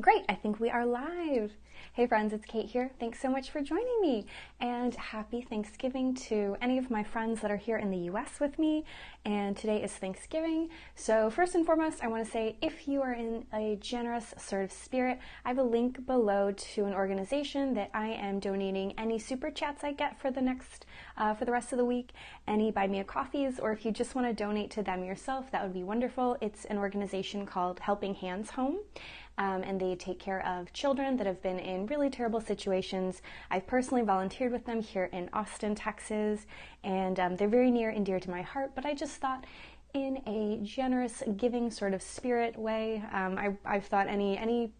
Great, I think we are live. Hey friends, it's Kate here. Thanks so much for joining me, and happy Thanksgiving to any of my friends that are here in the US with me. And today is Thanksgiving, so first and foremost I want to say, if you are in a generous sort of spirit, I have a link below to an organization that I am donating any super chats I get for the rest of the week, any buy me a coffees, or if you just want to donate to them yourself, that would be wonderful. It's an organization called Helping Hands Home. And they take care of children that have been in really terrible situations. I've personally volunteered with them here in Austin, Texas, and they're very near and dear to my heart, but I just thought in a generous, giving sort of spirit way, I've thought any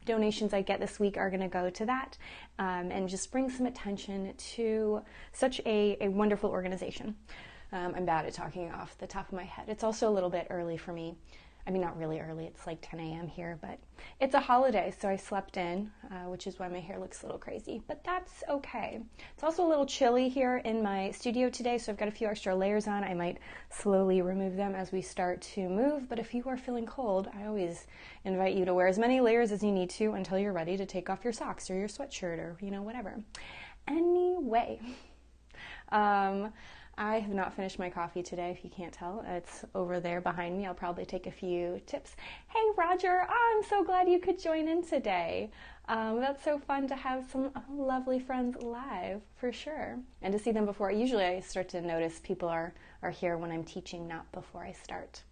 donations I get this week are going to go to that, and just bring some attention to such a wonderful organization. I'm bad at talking off the top of my head. It's also a little bit early for me. I mean, not really early, it's like 10 a.m. here, but it's a holiday, so I slept in, which is why my hair looks a little crazy, but that's okay. It's also a little chilly here in my studio today, so I've got a few extra layers on. I might slowly remove them as we start to move, but if you are feeling cold, I always invite you to wear as many layers as you need to until you're ready to take off your socks or your sweatshirt or, whatever. Anyway, I have not finished my coffee today, if you can't tell. It's over there behind me. I'll probably take a few tips. Hey, Roger, I'm so glad you could join in today. That's so fun to have some lovely friends live, for sure. And to see them before. Usually I start to notice people are here when I'm teaching, not before I start.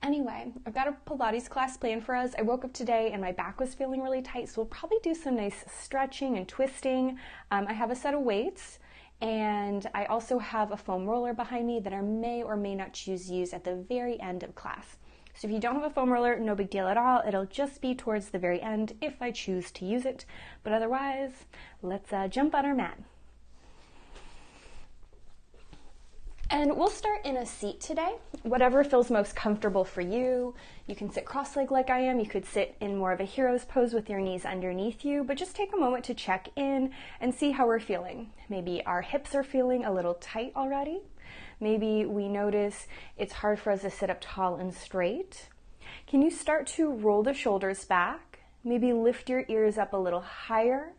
Anyway, I've got a Pilates class planned for us. I woke up today and my back was feeling really tight, so we'll probably do some nice stretching and twisting. I have a set of weights, and I also have a foam roller behind me that I may or may not choose to use at the very end of class. So if you don't have a foam roller, no big deal at all. It'll just be towards the very end if I choose to use it. But otherwise, let's jump on our mat. And we'll start in a seat today, whatever feels most comfortable for you. You can sit cross-legged like I am. You could sit in more of a hero's pose with your knees underneath you, but just take a moment to check in and see how we're feeling. Maybe our hips are feeling a little tight already. Maybe we notice it's hard for us to sit up tall and straight. Can you start to roll the shoulders back? Maybe lift your ears up a little higher.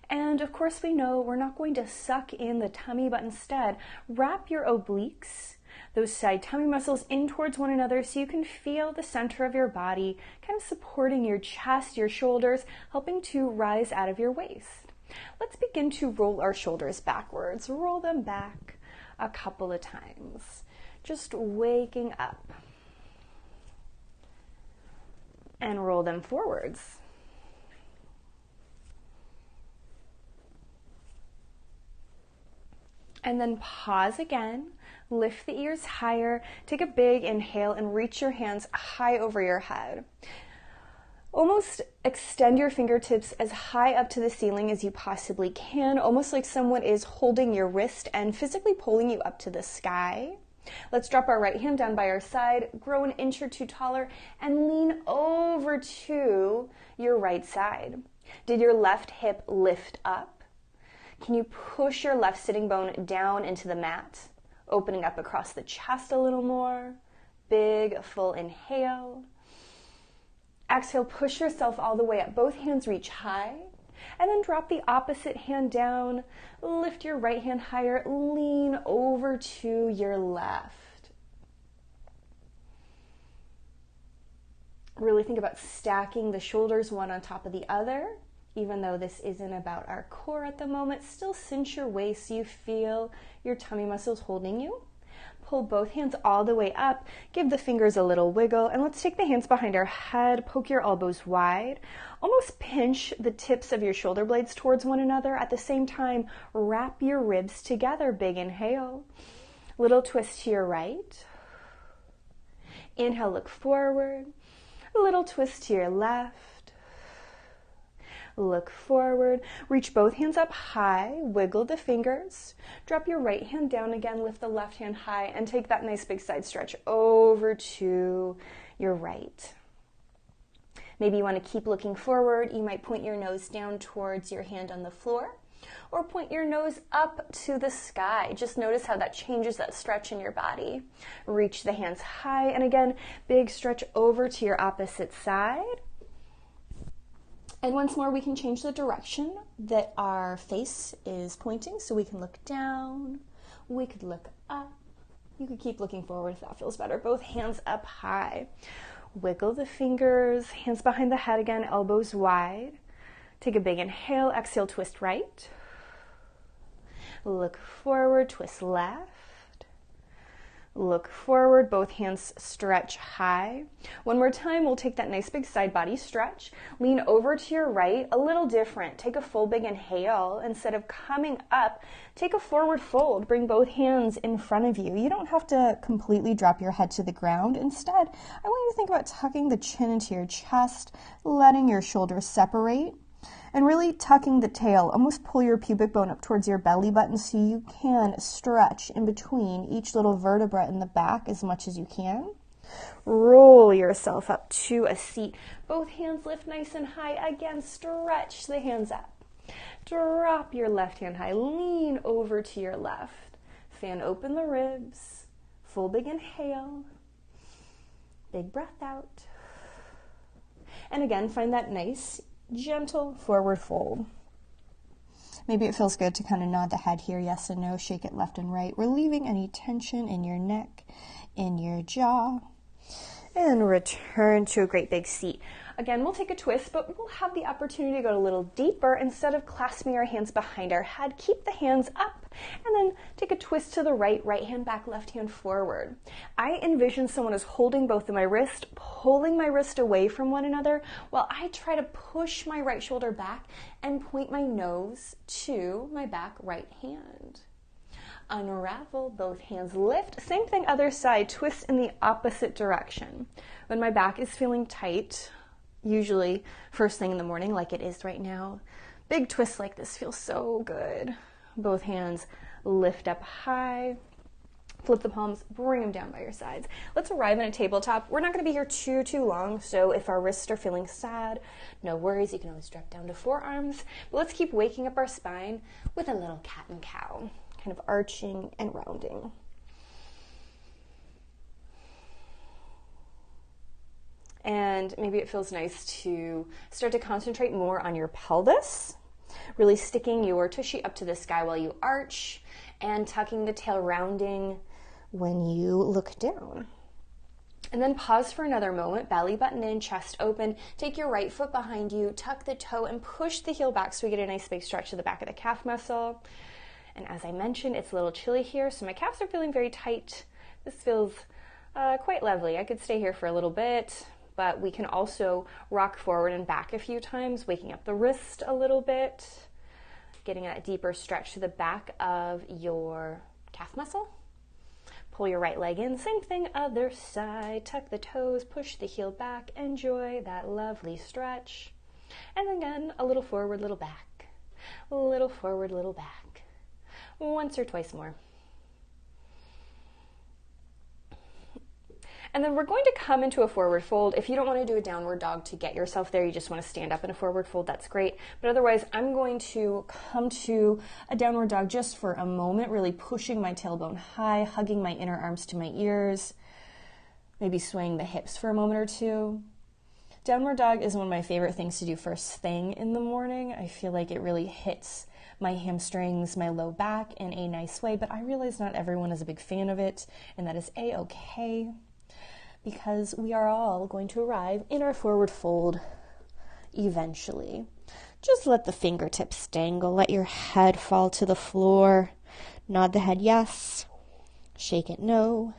And of course we know we're not going to suck in the tummy, but instead wrap your obliques, those side tummy muscles, in towards one another so you can feel the center of your body kind of supporting your chest, your shoulders, helping to rise out of your waist. Let's begin to roll our shoulders backwards. Roll them back a couple of times, just waking up. And roll them forwards. And then pause again, lift the ears higher, take a big inhale and reach your hands high over your head. Almost extend your fingertips as high up to the ceiling as you possibly can, almost like someone is holding your wrist and physically pulling you up to the sky. Let's drop our right hand down by our side, grow an inch or two taller, and lean over to your right side. Did your left hip lift up? Can you push your left sitting bone down into the mat, opening up across the chest a little more? Big, full inhale. Exhale, push yourself all the way up. Both hands reach high. And then drop the opposite hand down. Lift your right hand higher. Lean over to your left. Really think about stacking the shoulders one on top of the other. Even though this isn't about our core at the moment, still cinch your waist so you feel your tummy muscles holding you. Pull both hands all the way up, give the fingers a little wiggle, and let's take the hands behind our head, poke your elbows wide, almost pinch the tips of your shoulder blades towards one another. At the same time, wrap your ribs together, big inhale. Little twist to your right. Inhale, look forward. A little twist to your left. Look forward, reach both hands up high, wiggle the fingers, drop your right hand down again, lift the left hand high, and take that nice big side stretch over to your right. Maybe you want to keep looking forward. You might point your nose down towards your hand on the floor, or point your nose up to the sky. Just notice how that changes that stretch in your body. Reach the hands high, and again, big stretch over to your opposite side. And once more, we can change the direction that our face is pointing. So we can look down, we could look up. You could keep looking forward if that feels better. Both hands up high. Wiggle the fingers, hands behind the head again, elbows wide. Take a big inhale, exhale, twist right. Look forward, twist left. Look forward, both hands stretch high. One more time, we'll take that nice big side body stretch. Lean over to your right, a little different. Take a full big inhale. Instead of coming up, take a forward fold. Bring both hands in front of you. You don't have to completely drop your head to the ground. Instead, I want you to think about tucking the chin into your chest, letting your shoulders separate, and really tucking the tail. Almost pull your pubic bone up towards your belly button so you can stretch in between each little vertebra in the back as much as you can. Roll yourself up to a seat. Both hands lift nice and high. Again, stretch the hands up. Drop your left hand high. Lean over to your left. Fan open the ribs. Full big inhale. Big breath out. And again, find that nice gentle forward fold. Maybe it feels good to kind of nod the head here, yes and no, shake it left and right, relieving any tension in your neck, in your jaw, and return to a great big seat. Again, we'll take a twist, but we'll have the opportunity to go a little deeper. Instead of clasping our hands behind our head, keep the hands up, and then take a twist to the right, right hand back, left hand forward. I envision someone is holding both of my wrists, pulling my wrist away from one another, while I try to push my right shoulder back and point my nose to my back right hand. Unravel, both hands lift. Same thing, other side, twist in the opposite direction. When my back is feeling tight, usually first thing in the morning like it is right now, big twists like this feel so good. Both hands lift up high. Flip the palms, bring them down by your sides. Let's arrive in a tabletop. We're not going to be here too long, so if our wrists are feeling sad, no worries. You can always drop down to forearms. But let's keep waking up our spine with a little cat and cow, kind of arching and rounding. And maybe it feels nice to start to concentrate more on your pelvis, really sticking your tushy up to the sky while you arch, and tucking the tail, rounding when you look down. And then pause for another moment, belly button in, chest open. Take your right foot behind you, tuck the toe, and push the heel back so we get a nice big stretch to the back of the calf muscle. And as I mentioned, it's a little chilly here, so my calves are feeling very tight. This feels quite lovely. I could stay here for a little bit, but we can also rock forward and back a few times, waking up the wrist a little bit, getting that deeper stretch to the back of your calf muscle. Pull your right leg in, same thing, other side, tuck the toes, push the heel back, enjoy that lovely stretch. And again, a little forward, little back, a little forward, little back. Once or twice more. And then we're going to come into a forward fold. If you don't want to do a downward dog to get yourself there, you just want to stand up in a forward fold, that's great. But otherwise, I'm going to come to a downward dog just for a moment, really pushing my tailbone high, hugging my inner arms to my ears, maybe swaying the hips for a moment or two. Downward dog is one of my favorite things to do first thing in the morning. I feel like it really hits my hamstrings, my low back in a nice way, but I realize not everyone is a big fan of it, and that is a-okay. Because we are all going to arrive in our forward fold eventually. Just let the fingertips dangle. Let your head fall to the floor. Nod the head yes. Shake it no.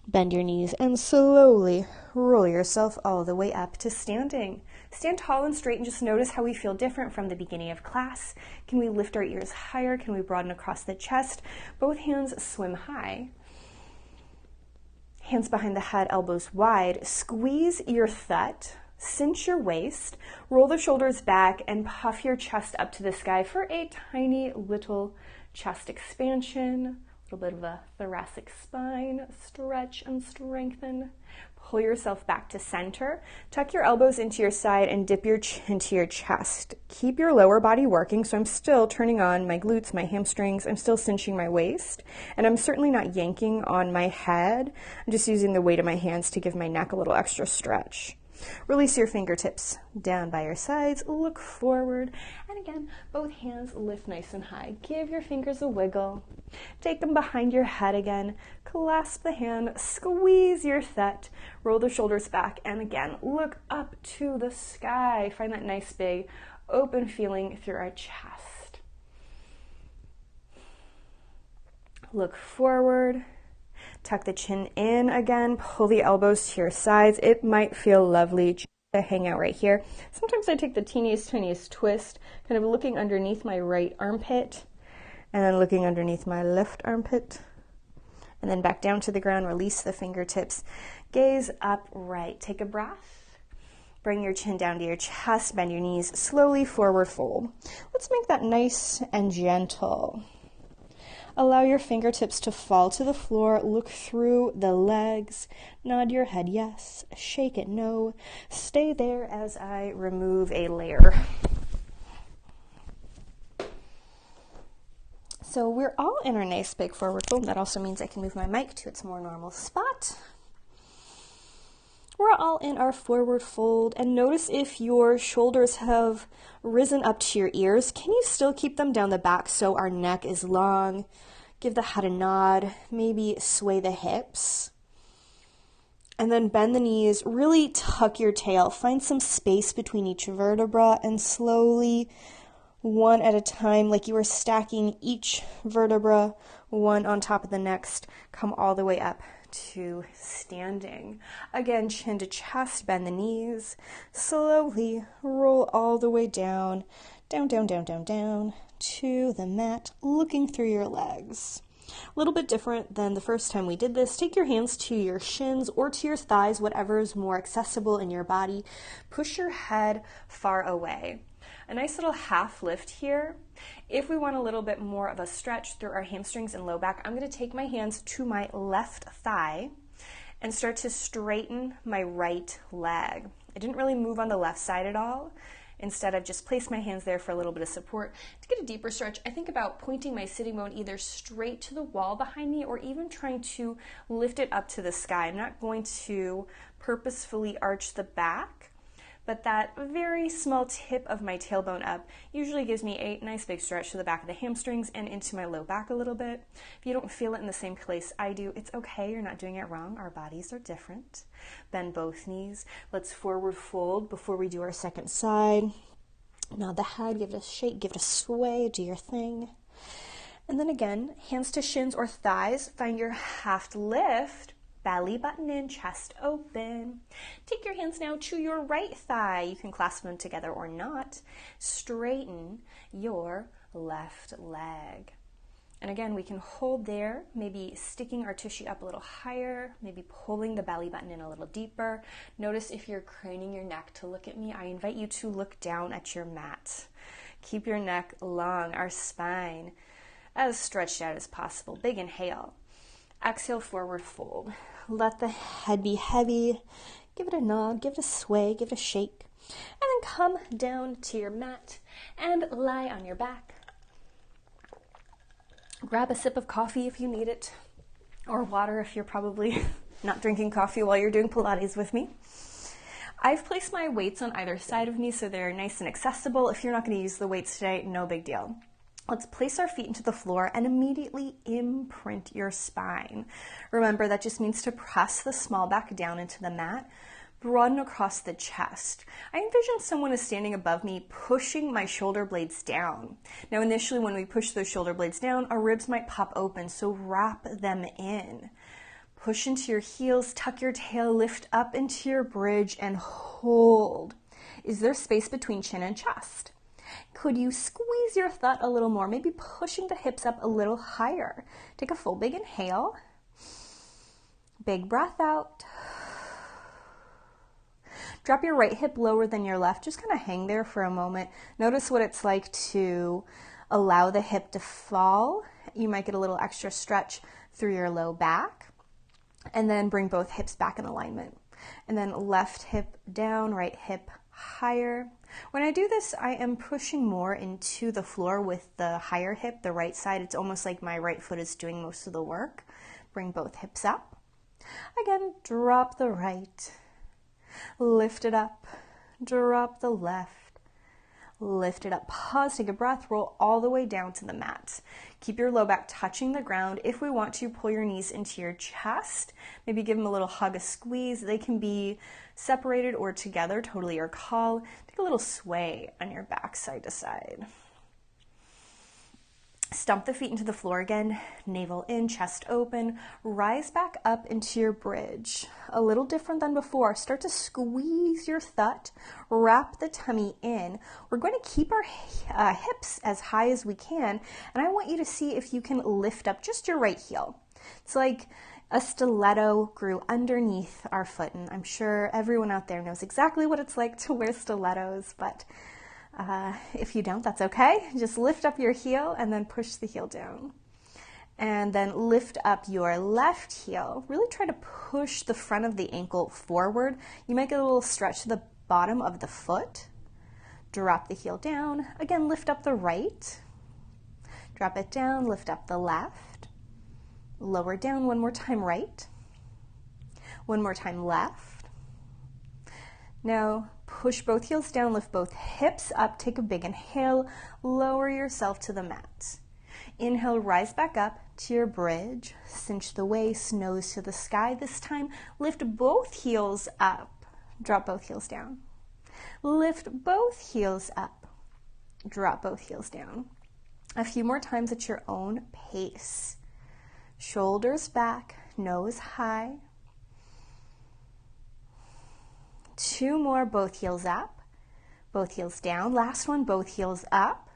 Bend your knees and slowly roll yourself all the way up to standing. Stand tall and straight and just notice how we feel different from the beginning of class. Can we lift our ears higher? Can we broaden across the chest? Both hands swim high. Hands behind the head, elbows wide. Squeeze your thut, cinch your waist, roll the shoulders back, and puff your chest up to the sky for a tiny little chest expansion. A little bit of a thoracic spine, stretch and strengthen. Pull yourself back to center. Tuck your elbows into your side and dip your chin to your chest. Keep your lower body working, so I'm still turning on my glutes, my hamstrings. I'm still cinching my waist, and I'm certainly not yanking on my head. I'm just using the weight of my hands to give my neck a little extra stretch. Release your fingertips down by your sides, look forward, and again, both hands lift nice and high. Give your fingers a wiggle. Take them behind your head again. Clasp the hand, squeeze your thigh, roll the shoulders back, and again, look up to the sky. Find that nice big open feeling through our chest. Look forward. Tuck the chin in again, pull the elbows to your sides. It might feel lovely to hang out right here. Sometimes I take the teeniest, tiniest twist, kind of looking underneath my right armpit, and then looking underneath my left armpit, and then back down to the ground, release the fingertips, gaze upright. Take a breath, bring your chin down to your chest, bend your knees, slowly forward fold. Let's make that nice and gentle. Allow your fingertips to fall to the floor. Look through the legs. Nod your head yes. Shake it no. Stay there as I remove a layer. So we're all in our nice big forward fold. That also means I can move my mic to its more normal spot. We're all in our forward fold, and notice if your shoulders have risen up to your ears. Can you still keep them down the back so our neck is long? Give the head a nod, maybe sway the hips. And then bend the knees, really tuck your tail. Find some space between each vertebra and slowly, one at a time, like you are stacking each vertebra one on top of the next, come all the way up to standing. Again, chin to chest, bend the knees, slowly roll all the way down, down, down, down, down, down to the mat, looking through your legs. A little bit different than the first time we did this. Take your hands to your shins or to your thighs, whatever is more accessible in your body. Push your head far away. A nice little half lift here. If we want a little bit more of a stretch through our hamstrings and low back, I'm going to take my hands to my left thigh and start to straighten my right leg. I didn't really move on the left side at all. Instead, I've just placed my hands there for a little bit of support. To get a deeper stretch, I think about pointing my sitting bone either straight to the wall behind me or even trying to lift it up to the sky. I'm not going to purposefully arch the back, but that very small tip of my tailbone up usually gives me a nice big stretch to the back of the hamstrings and into my low back a little bit. If you don't feel it in the same place I do, it's okay. You're not doing it wrong. Our bodies are different. Bend both knees. Let's forward fold before we do our second side. Nod the head, give it a shake, give it a sway, do your thing. And then again, hands to shins or thighs. Find your half lift. Belly button in, chest open. Take your hands now to your right thigh. You can clasp them together or not. Straighten your left leg. And again, we can hold there, maybe sticking our tushy up a little higher, maybe pulling the belly button in a little deeper. Notice if you're craning your neck to look at me, I invite you to look down at your mat. Keep your neck long, our spine as stretched out as possible. Big inhale. Exhale, forward fold. Let the head be heavy. Give it a nod, give it a sway, give it a shake. And then come down to your mat and lie on your back. Grab a sip of coffee if you need it, or water if you're probably not drinking coffee while you're doing Pilates with me. I've placed my weights on either side of me so they're nice and accessible. If you're not going to use the weights today, no big deal. Let's place our feet into the floor and immediately imprint your spine. Remember, that just means to press the small back down into the mat, broaden across the chest. I envision someone is standing above me, pushing my shoulder blades down. Now, initially, when we push those shoulder blades down, our ribs might pop open, so wrap them in. Push into your heels, tuck your tail, lift up into your bridge, and hold. Is there space between chin and chest? Could you squeeze your thigh a little more, maybe pushing the hips up a little higher? Take a full big inhale. Big breath out. Drop your right hip lower than your left. Just kind of hang there for a moment. Notice what it's like to allow the hip to fall. You might get a little extra stretch through your low back. And then bring both hips back in alignment. And then left hip down, right hip higher. When I do this, I am pushing more into the floor with the higher hip, the right side. It's almost like my right foot is doing most of the work. Bring both hips up. Again, drop the right. Lift it up, drop the left, lift it up, pause, take a breath, roll all the way down to the mat. Keep your low back touching the ground. If we want to, pull your knees into your chest, maybe give them a little hug, a squeeze. They can be separated or together, totally your call. Take a little sway on your back side to side. Stomp the feet into the floor again, navel in, chest open, rise back up into your bridge. A little different than before. Start to squeeze your thud, wrap the tummy in. We're going to keep our hips as high as we can, and I want you to see if you can lift up just your right heel. It's like a stiletto grew underneath our foot, and I'm sure everyone out there knows exactly what it's like to wear stilettos, but if you don't, that's okay. Just lift up your heel and then push the heel down. And then lift up your left heel. Really try to push the front of the ankle forward. You might get a little stretch to the bottom of the foot. Drop the heel down. Again, lift up the right. Drop it down, lift up the left. Lower down one more time, right. One more time, left. Now, push both heels down, lift both hips up, take a big inhale, lower yourself to the mat. Inhale, rise back up to your bridge, cinch the waist, nose to the sky. This time, lift both heels up, drop both heels down. Lift both heels up, drop both heels down. A few more times at your own pace. Shoulders back, nose high. 2 more, both heels up, both heels down. Last one, both heels up,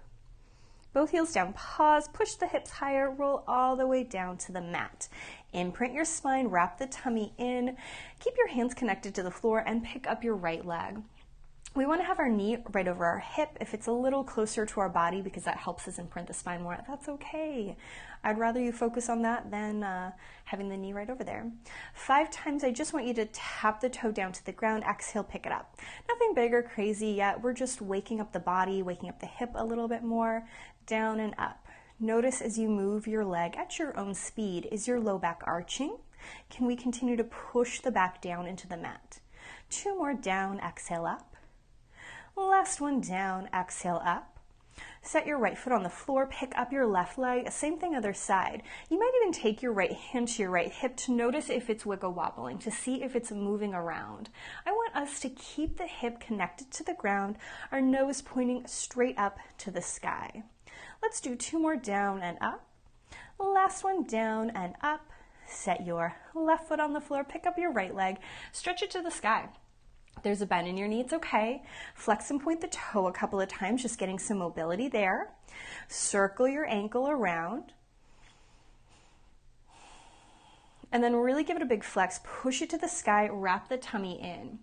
both heels down. Pause, push the hips higher, roll all the way down to the mat. Imprint your spine, wrap the tummy in. Keep your hands connected to the floor and pick up your right leg. We want to have our knee right over our hip. If it's a little closer to our body because that helps us imprint the spine more, that's okay. I'd rather you focus on that than having the knee right over there. 5 times, I just want you to tap the toe down to the ground. Exhale, pick it up. Nothing big or crazy yet. We're just waking up the body, waking up the hip a little bit more, down and up. Notice as you move your leg at your own speed. Is your low back arching? Can we continue to push the back down into the mat? 2 more down, exhale up. Last one down, exhale up. Set your right foot on the floor, pick up your left leg, same thing other side. You might even take your right hand to your right hip to notice if it's wiggle wobbling, to see if it's moving around. I want us to keep the hip connected to the ground, our nose pointing straight up to the sky. Let's do 2 more down and up. Last one down and up. Set your left foot on the floor, pick up your right leg, stretch it to the sky. There's a bend in your knee, it's okay. Flex and point the toe a couple of times, just getting some mobility there. Circle your ankle around. And then really give it a big flex, push it to the sky, wrap the tummy in.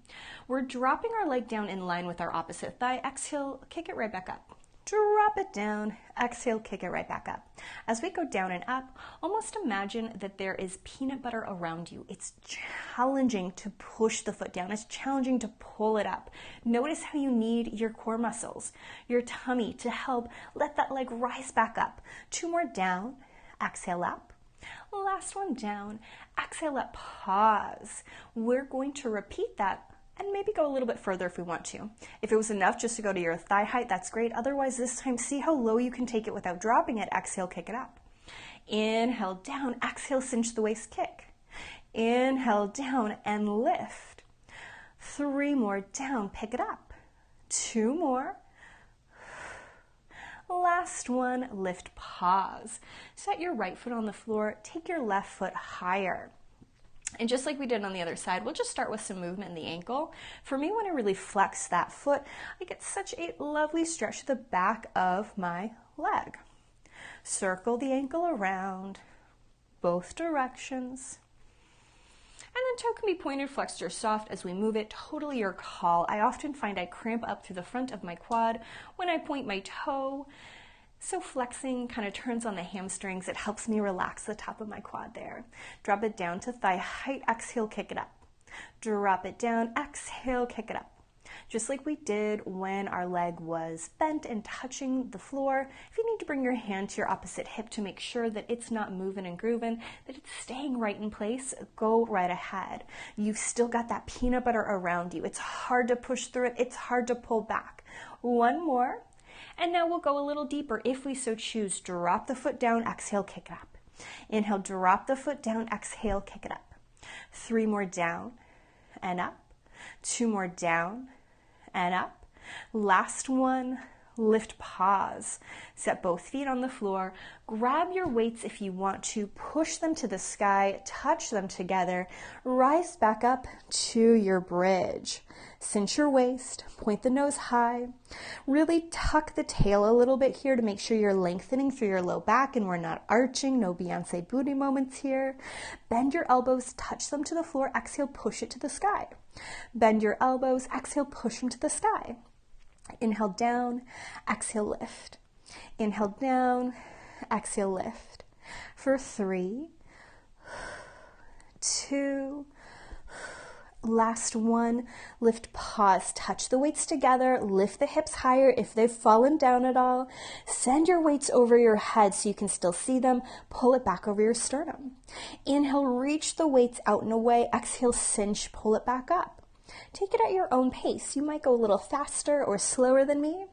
We're dropping our leg down in line with our opposite thigh. Exhale, kick it right back up. Drop it down, exhale, kick it right back up. As we go down and up, almost imagine that there is peanut butter around you. It's challenging to push the foot down. It's challenging to pull it up. Notice how you need your core muscles, your tummy to help let that leg rise back up. 2 more down, exhale up. Last one down, exhale up, pause. We're going to repeat that and maybe go a little bit further if we want to. If it was enough just to go to your thigh height, that's great. Otherwise, this time, see how low you can take it without dropping it. Exhale, kick it up. Inhale, down. Exhale, cinch the waist, kick. Inhale, down and lift. 3 more, down, pick it up. 2 more. Last one, lift, pause. Set your right foot on the floor. Take your left foot higher. And just like we did on the other side, we'll just start with some movement in the ankle. For me, when I really flex that foot, I get such a lovely stretch to the back of my leg. Circle the ankle around, both directions. And then toe can be pointed, flexed, or soft as we move it. Totally your call. I often find I cramp up through the front of my quad when I point my toe. So flexing kind of turns on the hamstrings. It helps me relax the top of my quad there. Drop it down to thigh height. Exhale, kick it up. Drop it down. Exhale, kick it up. just like we did when our leg was bent and touching the floor. If you need to bring your hand to your opposite hip to make sure that it's not moving and grooving, that it's staying right in place, go right ahead. You've still got that peanut butter around you. It's hard to push through it. It's hard to pull back. One more. And now we'll go a little deeper if we so choose. Drop the foot down, exhale, kick it up. Inhale, drop the foot down, exhale, kick it up. 3 more down and up. 2 more down and up. Last one, lift, pause. Set both feet on the floor. Grab your weights if you want to. Push them to the sky, touch them together. Rise back up to your bridge. Cinch your waist, point the nose high. Really tuck the tail a little bit here to make sure you're lengthening through your low back and we're not arching. No Beyonce booty moments here. Bend your elbows, touch them to the floor. Exhale, push it to the sky. Bend your elbows, exhale, push them to the sky. Inhale down, exhale lift. Inhale down, exhale lift. For 3, 2, last one, lift, pause. Touch the weights together, lift the hips higher if they've fallen down at all. Send your weights over your head so you can still see them. Pull it back over your sternum. Inhale, reach the weights out and away. Exhale, cinch, pull it back up. Take it at your own pace. You might go a little faster or slower than me.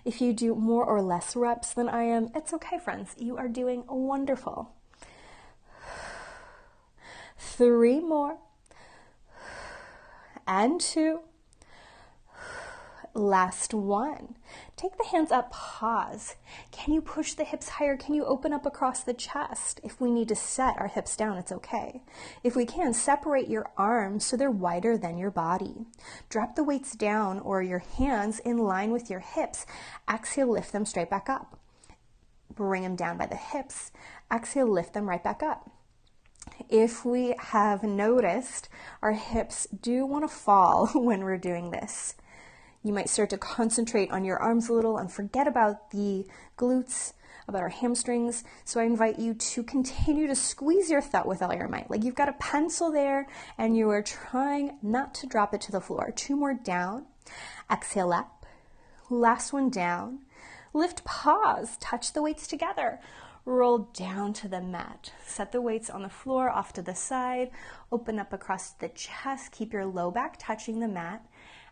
If you do more or less reps than I am, it's okay, friends. You are doing wonderful. 3 more. And 2. Last one. Take the hands up, pause. Can you push the hips higher? Can you open up across the chest? If we need to set our hips down, it's okay. If we can, separate your arms so they're wider than your body. Drop the weights down or your hands in line with your hips. Exhale, lift them straight back up. Bring them down by the hips. Exhale, lift them right back up. If we have noticed our hips do want to fall when we're doing this, you might start to concentrate on your arms a little and forget about the glutes, about our hamstrings. So I invite you to continue to squeeze your thigh with all your might. Like you've got a pencil there and you are trying not to drop it to the floor. 2 more down. Exhale up. Last one down. Lift, pause. Touch the weights together. Roll down to the mat. Set the weights on the floor off to the side. Open up across the chest. Keep your low back touching the mat.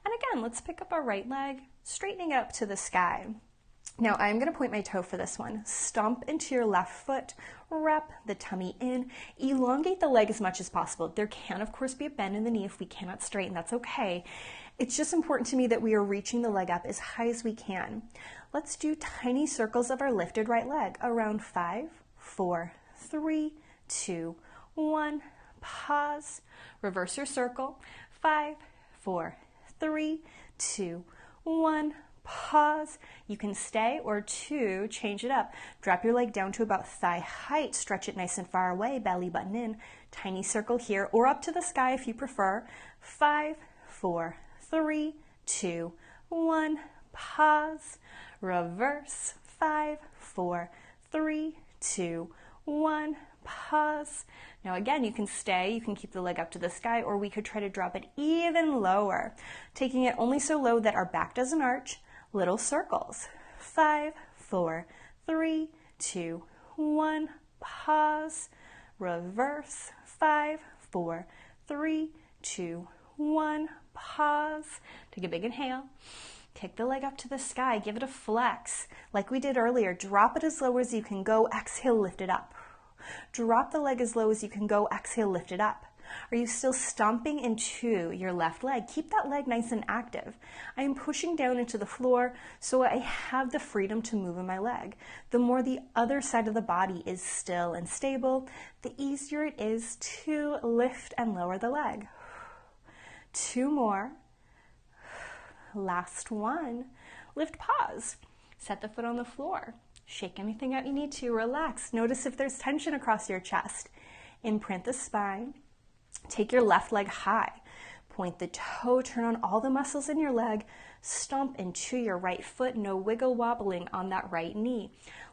And again, let's pick up our right leg, straightening it up to the sky. Now I'm going to point my toe for this one. Stomp into your left foot, wrap the tummy in, elongate the leg as much as possible. There can, of course, be a bend in the knee if we cannot straighten. That's okay. It's just important to me that we are reaching the leg up as high as we can. Let's do tiny circles of our lifted right leg. Around 5, 4, 3, 2, 1. Pause. Reverse your circle. 5, 4, 3, 2, 1. Pause. You can stay or 2, change it up. Drop your leg down to about thigh height. Stretch it nice and far away, belly button in. Tiny circle here or up to the sky if you prefer. 5, 4, 3, 2, 1. Pause. Reverse. 5, 4, 3, 2, 1. Pause. Now again, you can stay, you can keep the leg up to the sky, or we could try to drop it even lower, taking it only so low that our back doesn't arch. Little circles. 5, 4, 3, 2, 1. Pause. Reverse. 5, 4, 3, 2, 1. Pause. Take a big inhale. Kick the leg up to the sky. Give it a flex. Like we did earlier, drop it as low as you can go. Exhale, lift it up. Drop the leg as low as you can go. Exhale, lift it up. Are you still stomping into your left leg? Keep that leg nice and active. I am pushing down into the floor so I have the freedom to move in my leg. The more the other side of the body is still and stable, the easier it is to lift and lower the leg. 2 more. Last one. Lift, pause. Set the foot on the floor. Shake anything out you need to. Relax. Notice if there's tension across your chest. Imprint the spine. Take your left leg high. Point the toe. Turn on all the muscles in your leg. Stomp into your right foot. No wiggle wobbling on that right knee.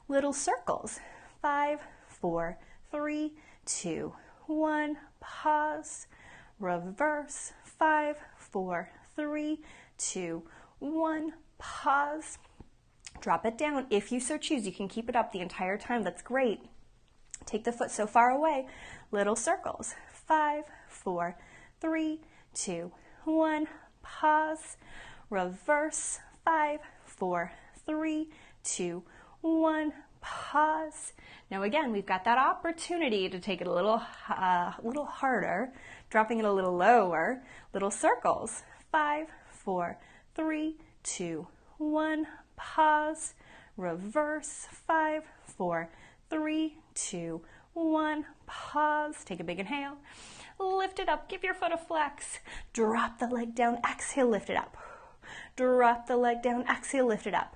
Little circles. 5, 4, 3, 2, 1. Pause. Reverse. 5, 4, 3, 2, 1. Pause. Drop it down. If you so choose, you can keep it up the entire time. That's great. Take the foot so far away. Little circles. 5, 4, 3, 2, 1. Pause. Reverse. 5, 4, 3, 2, 1. Pause. Now again, we've got that opportunity to take it a little harder, dropping it a little lower. Little circles. 5, 4, 3, 2, 1. Pause. Reverse. 5, 4, 3, 2, 1. Pause. Take a big inhale. Lift it up. Give your foot a flex. Drop the leg down. Exhale, lift it up. Drop the leg down. Exhale, lift it up.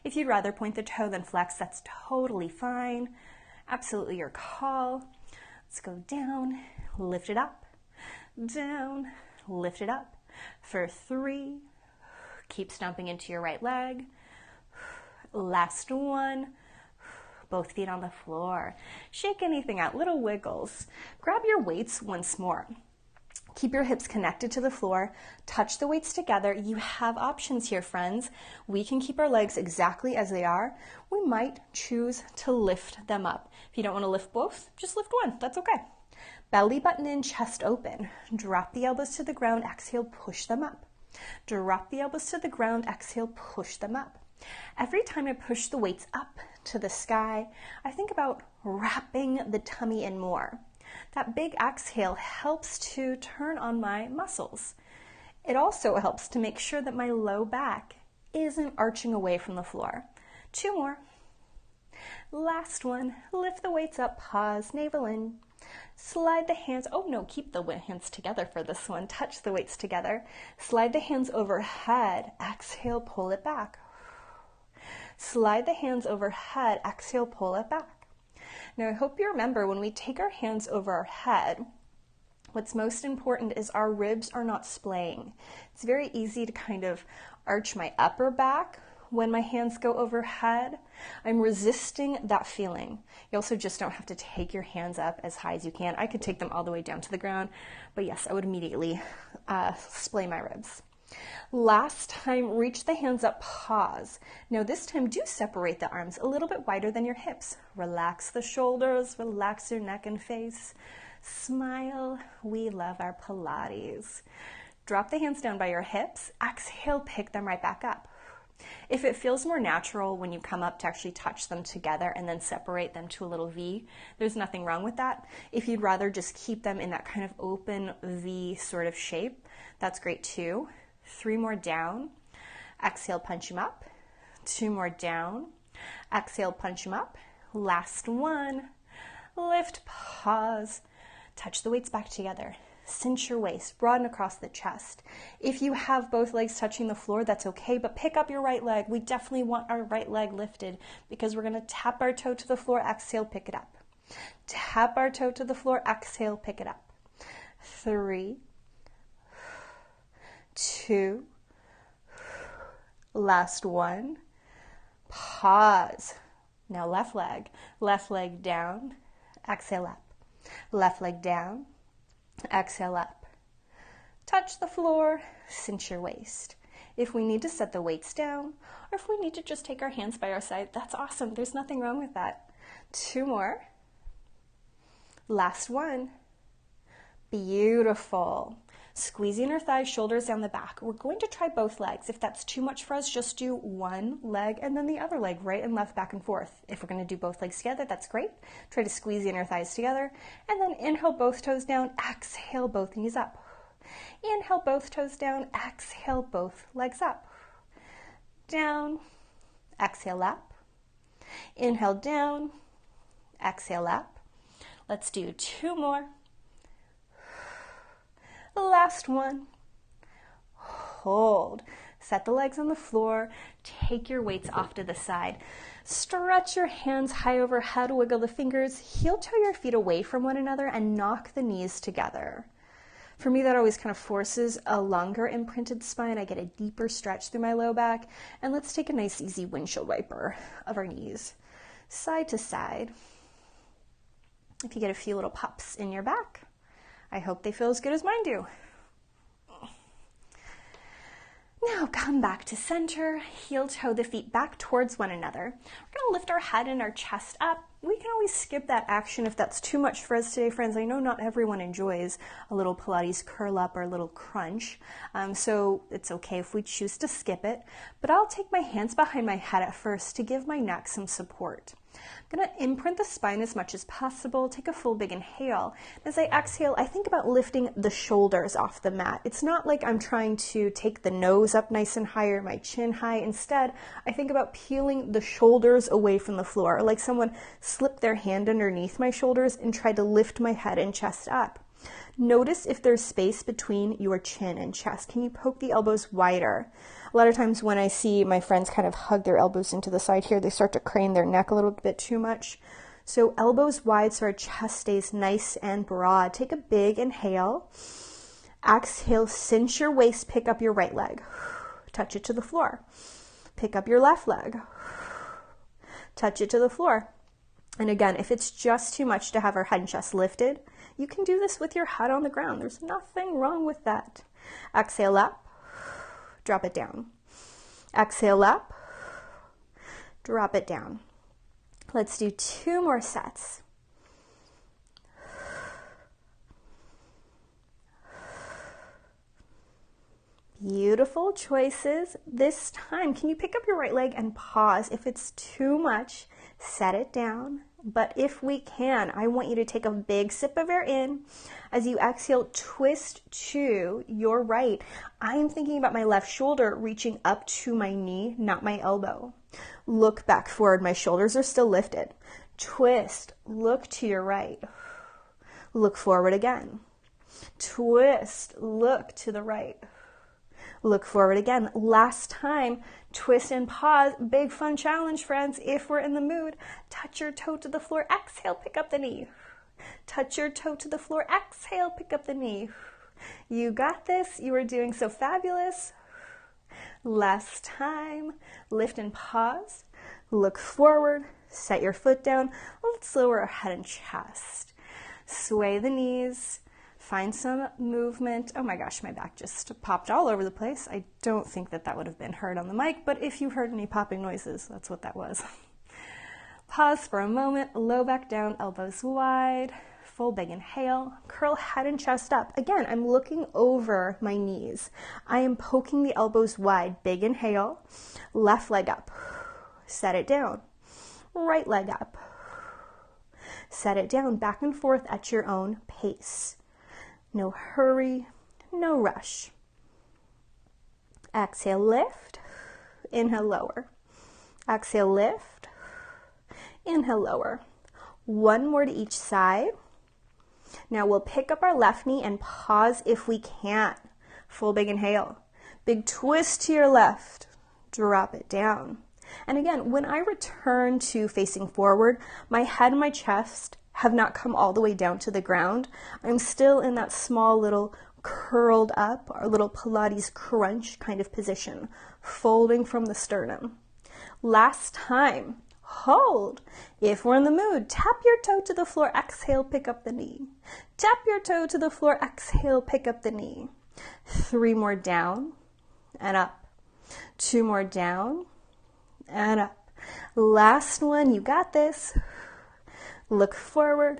If you'd rather point the toe than flex, that's totally fine. Absolutely your call. Let's go down. Lift it up. Down. Lift it up. For 3. Keep stomping into your right leg. Last one. Both feet on the floor. Shake anything out, little wiggles. Grab your weights once more. Keep your hips connected to the floor. Touch the weights together. You have options here, friends. We can keep our legs exactly as they are. We might choose to lift them up. If you don't want to lift both, just lift one. That's okay. Belly button in, chest open. Drop the elbows to the ground. Exhale, push them up. Drop the elbows to the ground. Exhale, push them up. Every time I push the weights up to the sky, I think about wrapping the tummy in more. That big exhale helps to turn on my muscles. It also helps to make sure that my low back isn't arching away from the floor. 2 more. Last one. Lift the weights up, pause, navel in. Slide the hands, oh no, keep the hands together for this one. Touch the weights together. Slide the hands overhead. Exhale, pull it back. Slide the hands overhead. Exhale, pull it back. Now, I hope you remember when we take our hands over our head, what's most important is our ribs are not splaying. It's very easy to kind of arch my upper back when my hands go overhead. I'm resisting that feeling. You also just don't have to take your hands up as high as you can. I could take them all the way down to the ground, but yes, I would immediately splay my ribs. Last time, reach the hands up, pause. Now this time, do separate the arms a little bit wider than your hips. Relax the shoulders, relax your neck and face. Smile, we love our Pilates. Drop the hands down by your hips. Exhale, pick them right back up. If it feels more natural when you come up to actually touch them together and then separate them to a little V, there's nothing wrong with that. If you'd rather just keep them in that kind of open V sort of shape, that's great too. 3 more down. Exhale, punch them up. 2 more down. Exhale, punch them up. Last one. Lift, pause. Touch the weights back together. Cinch your waist, broaden across the chest. If you have both legs touching the floor, that's okay, but pick up your right leg. We definitely want our right leg lifted because we're going to tap our toe to the floor, exhale, pick it up. Tap our toe to the floor, exhale, pick it up. 3, 2, last one. Pause. Now left leg down, exhale up. Left leg down, exhale up. Touch the floor, cinch your waist. If we need to set the weights down, or if we need to just take our hands by our side, that's awesome. There's nothing wrong with that. 2 more. Last one. Beautiful. Squeezing our thighs, shoulders down the back. We're going to try both legs. If that's too much for us, just do one leg and then the other leg, right and left, back and forth. If we're going to do both legs together, that's great. Try to squeeze the inner thighs together. And then inhale both toes down, exhale both knees up. Inhale both toes down, exhale both legs up. Down, exhale up. Inhale down, exhale up. Let's do 2 more. Last one. Hold. Set the legs on the floor. Take your weights off to the side. Stretch your hands high overhead. Wiggle the fingers. Heel toe your feet away from one another and knock the knees together. For me, that always kind of forces a longer imprinted spine. I get a deeper stretch through my low back. And let's take a nice, easy windshield wiper of our knees. Side to side. If you get a few little pops in your back, I hope they feel as good as mine do. come back to center, heel toe the feet back towards one another. We're gonna lift our head and our chest up. We can always skip that action if that's too much for us today, friends. I know not everyone enjoys a little Pilates curl up or a little crunch, so it's okay if we choose to skip it, but I'll take my hands behind my head at first to give my neck some support. I'm gonna imprint the spine as much as possible, take a full big inhale. As I exhale, I think about lifting the shoulders off the mat. It's not like I'm trying to take the nose up nice and high or my chin high. Instead, I think about peeling the shoulders away from the floor, like someone slipped their hand underneath my shoulders and tried to lift my head and chest up. Notice if there's space between your chin and chest. Can you poke the elbows wider? A lot of times when I see my friends kind of hug their elbows into the side here, they start to crane their neck a little bit too much. So elbows wide so our chest stays nice and broad. Take a big inhale. Exhale, cinch your waist, pick up your right leg. Touch it to the floor. Pick up your left leg. Touch it to the floor. And again, if it's just too much to have our head and chest lifted, you can do this with your head on the ground. There's nothing wrong with that. Exhale up, drop it down. Exhale up, drop it down. Let's do 2 more sets. Beautiful choices. This time, can you pick up your right leg and pause? If it's too much, set it down. But if we can, I want you to take a big sip of air in. As you exhale, twist to your right. I am thinking about my left shoulder reaching up to my knee, not my elbow. Look back forward. My shoulders are still lifted. Twist. Look to your right. Look forward again. Twist. Look to the right. Look forward again. Last time, twist and pause. Big fun challenge, friends. If we're in the mood, touch your toe to the floor. Exhale, pick up the knee. Touch your toe to the floor. Exhale, pick up the knee. You got this. You are doing so fabulous. Last time, lift and pause. Look forward. Set your foot down. Let's lower our head and chest. Sway the knees. Find some movement. Oh my gosh, my back just popped all over the place. I don't think that that would have been heard on the mic, but if you heard any popping noises, that's what that was. Pause for a moment, low back down, elbows wide, full big inhale, curl head and chest up. Again, I'm looking over my knees. I am poking the elbows wide, big inhale, left leg up, set it down, right leg up, set it down, back and forth at your own pace. No hurry, no rush. Exhale, lift. Inhale, lower. Exhale, lift. Inhale, lower. 1 more to each side. Now we'll pick up our left knee and pause if we can. Full big inhale. Big twist to your left. Drop it down. And again, when I return to facing forward, my head and my chest have not come all the way down to the ground. I'm still in that small little curled up, or little Pilates crunch kind of position, folding from the sternum. Last time, hold. If we're in the mood, tap your toe to the floor, exhale, pick up the knee. Tap your toe to the floor, exhale, pick up the knee. 3 more down and up. 2 more down and up. Last one, you got this. Look forward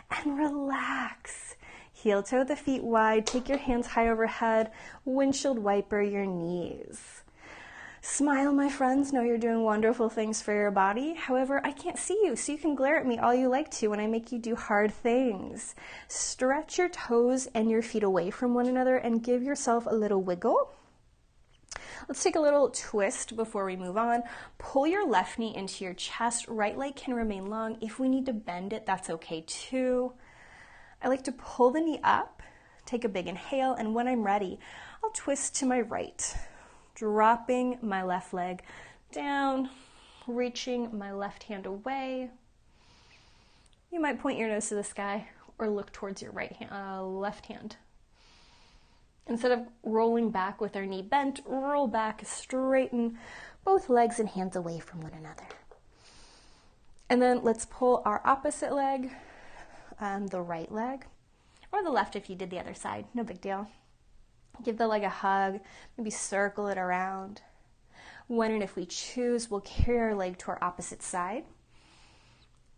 and relax. Heel toe the feet wide. Take your hands high overhead. Windshield wiper your knees. Smile, my friends. Know you're doing wonderful things for your body. However, I can't see you, so you can glare at me all you like to when I make you do hard things. Stretch your toes and your feet away from one another and give yourself a little wiggle. Let's take a little twist before we move on. Pull your left knee into your chest. Right leg can remain long. If we need to bend it, that's okay too. I like to pull the knee up, take a big inhale, and when I'm ready, I'll twist to my right, dropping my left leg down, reaching my left hand away. You might point your nose to the sky or look towards your left hand. Instead of rolling back with our knee bent, roll back, straighten both legs and hands away from one another. And then let's pull our opposite leg, the right leg, or the left if you did the other side, no big deal. Give the leg a hug, maybe circle it around. When and if we choose, we'll carry our leg to our opposite side.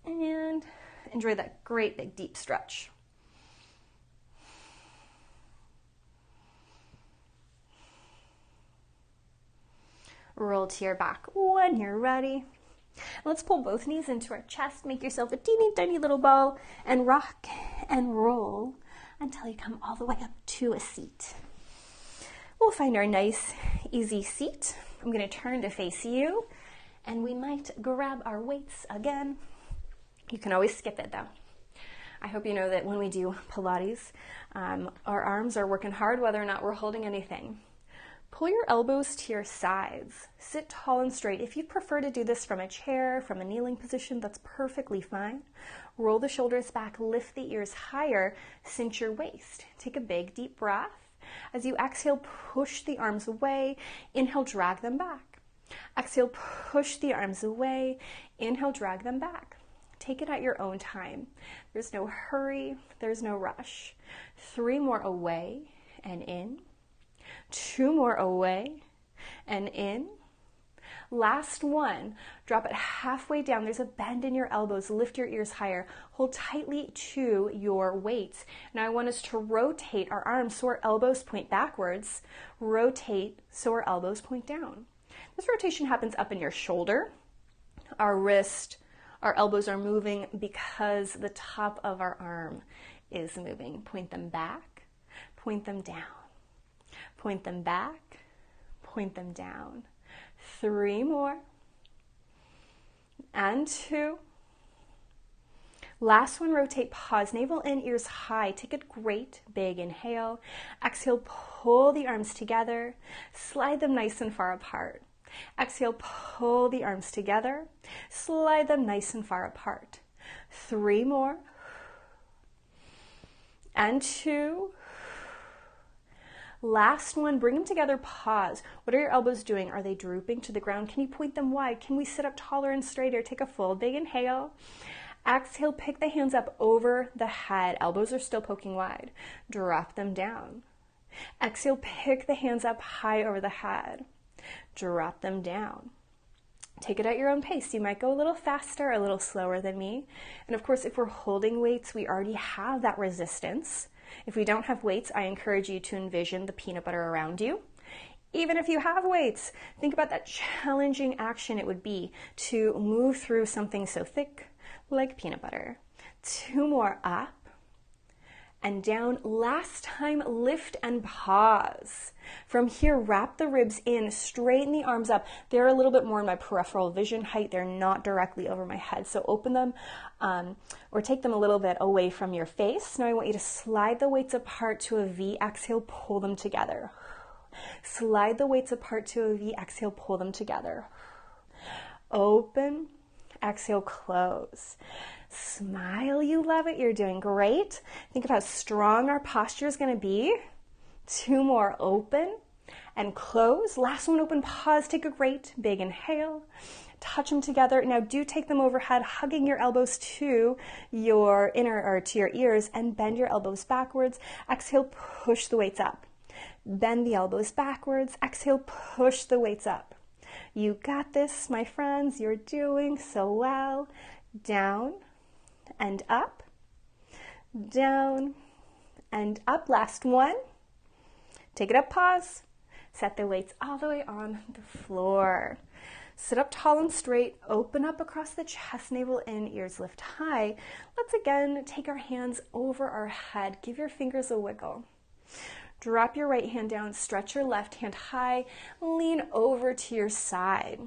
And enjoy that great big deep stretch. Roll to your back when you're ready. Let's pull both knees into our chest. Make yourself a teeny tiny little ball and rock and roll until you come all the way up to a seat. We'll find our nice, easy seat. I'm going to turn to face you, and we might grab our weights again. You can always skip it though. I hope you know that when we do Pilates, our arms are working hard whether or not we're holding anything. Pull your elbows to your sides. Sit tall and straight. If you prefer to do this from a chair, from a kneeling position, that's perfectly fine. Roll the shoulders back, lift the ears higher, cinch your waist. Take a big, deep breath. As you exhale, push the arms away. Inhale, drag them back. Exhale, push the arms away. Inhale, drag them back. Take it at your own time. There's no hurry. There's no rush. 3 more away and in. 2 more away and in. Last one. Drop it halfway down. There's a bend in your elbows. Lift your ears higher. Hold tightly to your weights. Now I want us to rotate our arms so our elbows point backwards. Rotate so our elbows point down. This rotation happens up in your shoulder. Our wrist, our elbows are moving because the top of our arm is moving. Point them back. Point them down. Point them back, point them down. 3 more, and 2. Last one, rotate, pause, navel in, ears high. Take a great big inhale. Exhale, pull the arms together. Slide them nice and far apart. Exhale, pull the arms together. Slide them nice and far apart. 3 more, and 2. Last one, bring them together, pause. What are your elbows doing? Are they drooping to the ground? Can you point them wide? Can we sit up taller and straighter? Take a full big inhale. Exhale, pick the hands up over the head. Elbows are still poking wide. Drop them down. Exhale, pick the hands up high over the head. Drop them down. Take it at your own pace. You might go a little faster, a little slower than me. And of course, if we're holding weights, we already have that resistance. If we don't have weights, I encourage you to envision the peanut butter around you. Even if you have weights, think about that challenging action it would be to move through something so thick like peanut butter. 2 more, up and down. Last time, lift and pause. From here, wrap the ribs in, straighten the arms up. They're a little bit more in my peripheral vision height. They're not directly over my head. So open them or take them a little bit away from your face. Now I want you to slide the weights apart to a V. Exhale, pull them together. Slide the weights apart to a V. Exhale, pull them together. Open. Exhale, close. Smile, you love it, you're doing great. Think of how strong our posture is going to be. 2 more, open and close. Last one, open, pause, take a great big inhale. Touch them together. Now do take them overhead, hugging your elbows to your to your ears, and bend your elbows backwards. Exhale, push the weights up. Bend the elbows backwards. Exhale, push the weights up. You got this, my friends. You're doing so well. Down and up, down and up. Last one. Take it up, pause. Set the weights all the way on the floor. Sit up tall and straight. Open up across the chest, navel in, ears lift high. Let's again take our hands over our head. Give your fingers a wiggle. Drop your right hand down. Stretch your left hand high. Lean over to your side.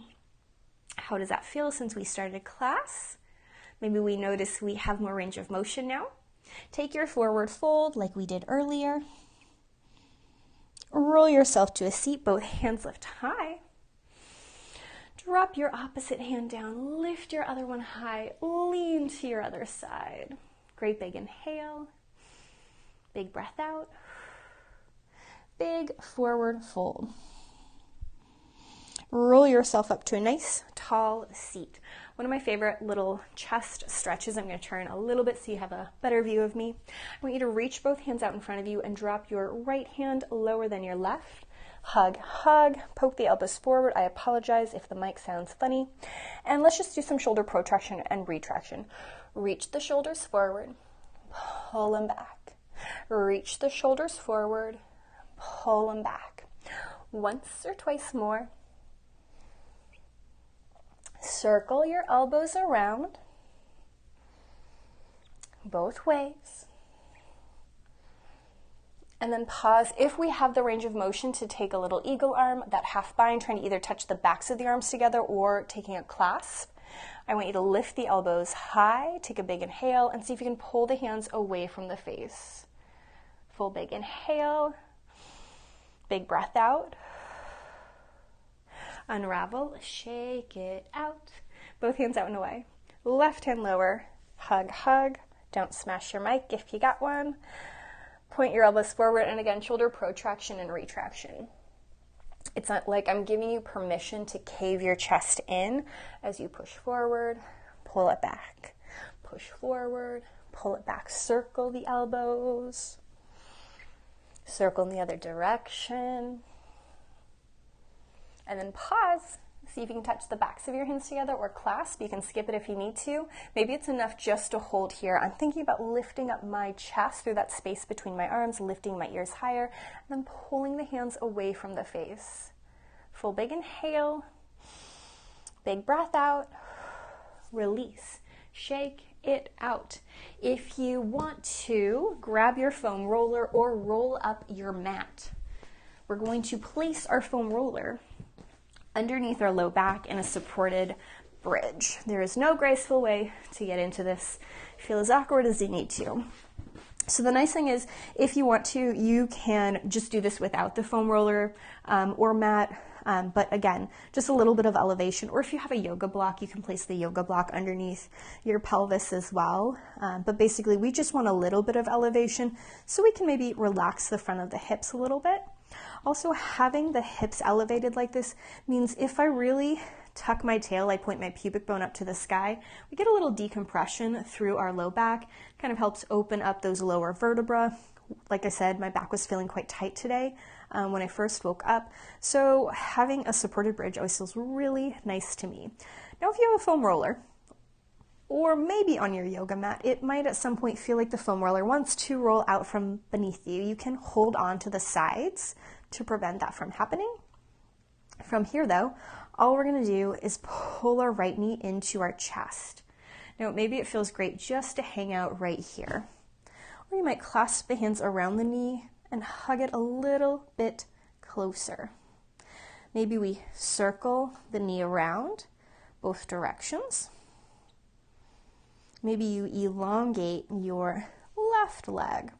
How does that feel since we started class? Maybe we notice we have more range of motion now. Take your forward fold like we did earlier. Roll yourself to a seat, both hands lift high. Drop your opposite hand down, lift your other one high, lean to your other side. Great big inhale, big breath out, big forward fold. Roll yourself up to a nice tall seat. One of my favorite little chest stretches. I'm going to turn a little bit so you have a better view of me. I want you to reach both hands out in front of you and drop your right hand lower than your left. Hug, hug, poke the elbows forward. I apologize if the mic sounds funny. And let's just do some shoulder protraction and retraction. Reach the shoulders forward, pull them back. Reach the shoulders forward, pull them back. Once or twice more. Circle your elbows around, both ways. And then pause if we have the range of motion to take a little eagle arm, that half bind, trying to either touch the backs of the arms together or taking a clasp. I want you to lift the elbows high, take a big inhale, and see if you can pull the hands away from the face. Full big inhale, big breath out. Unravel, shake it out. Both hands out and away. Left hand lower, hug, hug. Don't smash your mic if you got one. Point your elbows forward, and again, shoulder protraction and retraction. It's not like I'm giving you permission to cave your chest in as you push forward, pull it back. Push forward, pull it back. Circle the elbows. Circle in the other direction. And then pause. See if you can touch the backs of your hands together or clasp. You can skip it if you need to. Maybe it's enough just to hold here. I'm thinking about lifting up my chest through that space between my arms, lifting my ears higher, and then pulling the hands away from the face. Full big inhale, big breath out, release, shake it out. If you want to, grab your foam roller or roll up your mat. We're going to place our foam roller underneath our low back in a supported bridge. There is no graceful way to get into this. Feel as awkward as you need to. So the nice thing is, if you want to, you can just do this without the foam roller or mat. But again, just a little bit of elevation. Or if you have a yoga block, you can place the yoga block underneath your pelvis as well. But basically, we just want a little bit of elevation so we can maybe relax the front of the hips a little bit. Also, having the hips elevated like this means if I really tuck my tail, I point my pubic bone up to the sky, we get a little decompression through our low back. Kind of helps open up those lower vertebrae. Like I said, my back was feeling quite tight today when I first woke up. So having a supported bridge always feels really nice to me. Now, if you have a foam roller, or maybe on your yoga mat, it might at some point feel like the foam roller wants to roll out from beneath you. You can hold on to the sides to prevent that from happening. From here though, all we're gonna do is pull our right knee into our chest. Now maybe it feels great just to hang out right here. Or you might clasp the hands around the knee and hug it a little bit closer. Maybe we circle the knee around both directions. Maybe you elongate your left leg.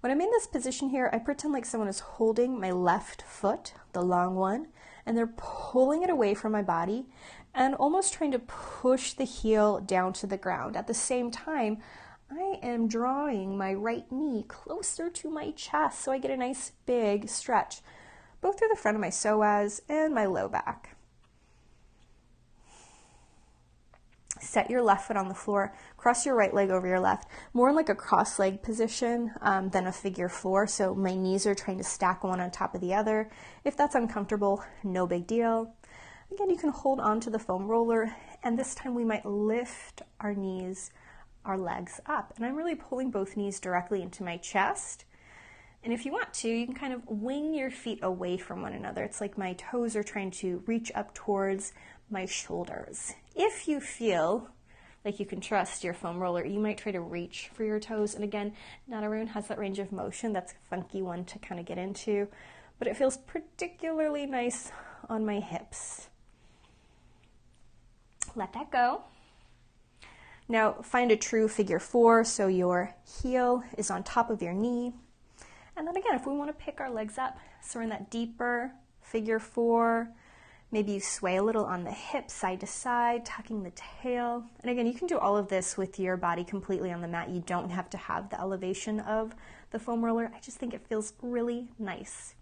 When I'm in this position here, I pretend like someone is holding my left foot, the long one, and they're pulling it away from my body and almost trying to push the heel down to the ground. At the same time, I am drawing my right knee closer to my chest so I get a nice big stretch, both through the front of my psoas and my low back. Set your left foot on the floor, cross your right leg over your left, more in like a cross leg position than a figure four, so my knees are trying to stack one on top of the other. If that's uncomfortable, no big deal. Again, you can hold on to the foam roller, and this time we might lift our knees, our legs up. And I'm really pulling both knees directly into my chest. And if you want to, you can kind of wing your feet away from one another. It's like my toes are trying to reach up towards my shoulders. If you feel like you can trust your foam roller, you might try to reach for your toes. And again, not everyone has that range of motion. That's a funky one to kind of get into, but it feels particularly nice on my hips. Let that go. Now find a true figure four, so your heel is on top of your knee. And then again, if we want to pick our legs up, so we're in that deeper figure four, maybe you sway a little on the hips side to side, tucking the tail. And again, you can do all of this with your body completely on the mat. You don't have to have the elevation of the foam roller. I just think it feels really nice.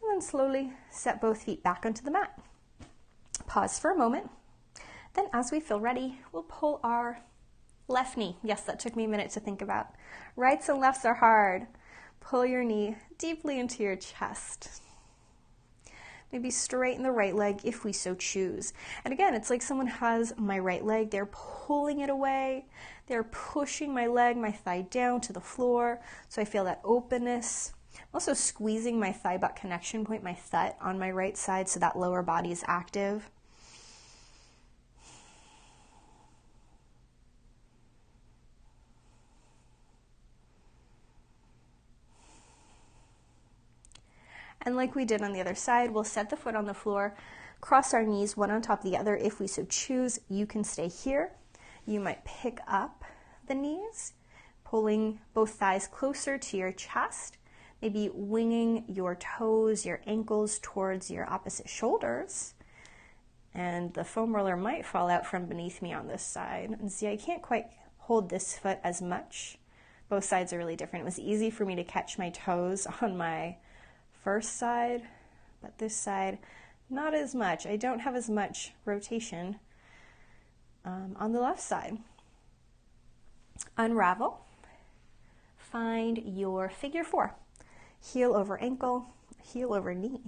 And then slowly set both feet back onto the mat. pause for a moment. Then as we feel ready, we'll pull our left knee. Yes, that took me a minute to think about. Rights and lefts are hard. Pull your knee deeply into your chest. Maybe straighten the right leg if we so choose. And again, it's like someone has my right leg, they're pulling it away, they're pushing my leg, my thigh down to the floor, so I feel that openness. I'm also squeezing my thigh butt connection point, my thut, on my right side so that lower body is active. And like we did on the other side, we'll set the foot on the floor, cross our knees one on top of the other if we so choose. You can stay here. You might pick up the knees, pulling both thighs closer to your chest, maybe winging your toes, your ankles towards your opposite shoulders. And the foam roller might fall out from beneath me on this side. And see, I can't quite hold this foot as much. Both sides are really different. It was easy for me to catch my toes on my first side, but this side, not as much. I don't have as much rotation on the left side. Unravel. Find your figure four. Heel over ankle, heel over knee.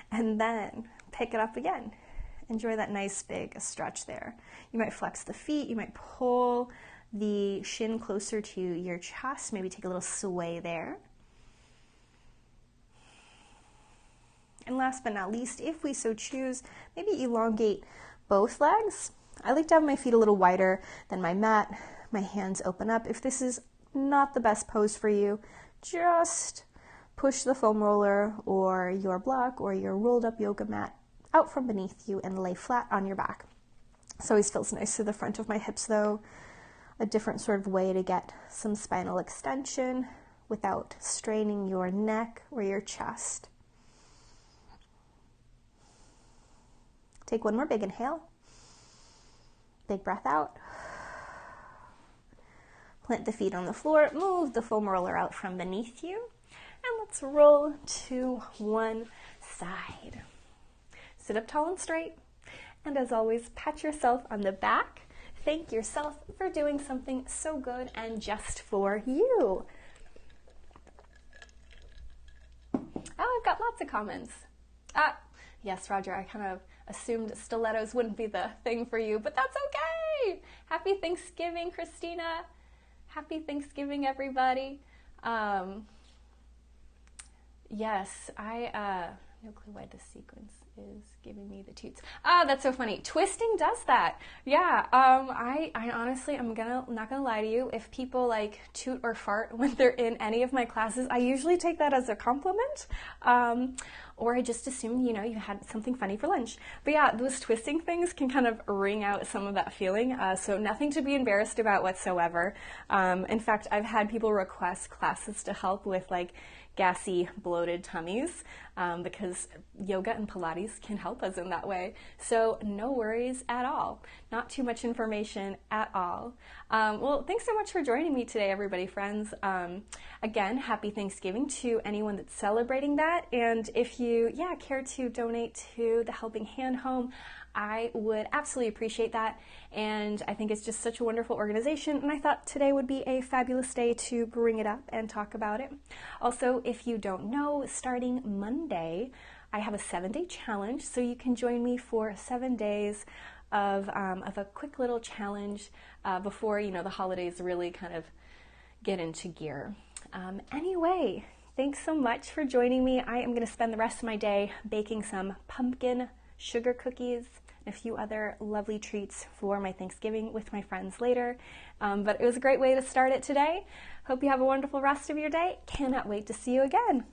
And then pick it up again. Enjoy that nice big stretch there. You might flex the feet, you might pull the shin closer to your chest, maybe take a little sway there. And last but not least, if we so choose, maybe elongate both legs. I like to have my feet a little wider than my mat, my hands open up. If this is not the best pose for you, just push the foam roller or your block or your rolled up yoga mat out from beneath you and lay flat on your back. This always feels nice to the front of my hips though, a different sort of way to get some spinal extension without straining your neck or your chest. Take one more big inhale. Big breath out. Plant the feet on the floor. Move the foam roller out from beneath you. And let's roll to one side. Sit up tall and straight. And as always, pat yourself on the back. Thank yourself for doing something so good and just for you. Oh, I've got lots of comments. Yes, Roger, I kind of assumed stilettos wouldn't be the thing for you, but that's okay. Happy Thanksgiving, Christina. Happy Thanksgiving, everybody. Yes, no clue why this sequence is giving me the toots. That's so funny. Twisting does that. Yeah, I honestly, not gonna lie to you, if people like toot or fart when they're in any of my classes, I usually take that as a compliment. Or I just assume, you had something funny for lunch. But yeah, those twisting things can kind of wring out some of that feeling. So nothing to be embarrassed about whatsoever. In fact, I've had people request classes to help with like gassy, bloated tummies, because yoga and Pilates can help us in that way. So no worries at all. Not too much information at all. Well, thanks so much for joining me today, everybody, friends. Again, happy Thanksgiving to anyone that's celebrating that. And if you, care to donate to the Helping Hand Home, I would absolutely appreciate that. And I think it's just such a wonderful organization. And I thought today would be a fabulous day to bring it up and talk about it. Also, if you don't know, starting Monday, I have a 7-day challenge. So you can join me for 7 days of a quick little challenge before, the holidays really kind of get into gear. Anyway, thanks so much for joining me. I am going to spend the rest of my day baking some pumpkin sugar cookies and a few other lovely treats for my Thanksgiving with my friends later. But it was a great way to start it today. Hope you have a wonderful rest of your day. Cannot wait to see you again.